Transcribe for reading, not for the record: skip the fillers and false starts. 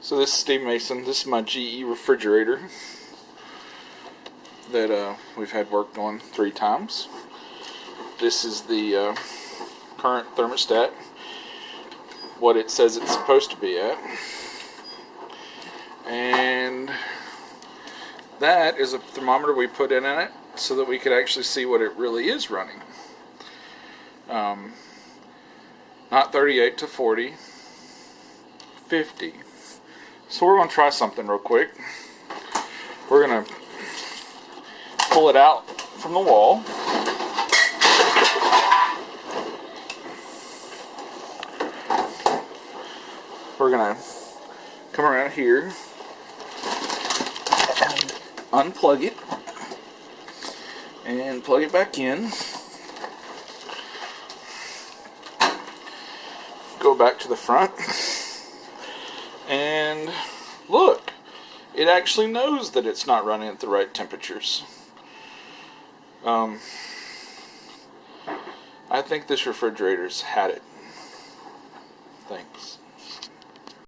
So this is Steve Mason. This is my GE refrigerator that we've had worked on 3 times. This is the current thermostat, what it says it's supposed to be at. And that is a thermometer we put in it so that we could actually see what it really is running. Not 38 to 40, 50. So we're going to try something real quick. We're going to pull it out from the wall. We're going to come around here and unplug it and plug it back in. Go back to the front. And look, it actually knows that it's not running at the right temperatures. I think this refrigerator's had it. Thanks.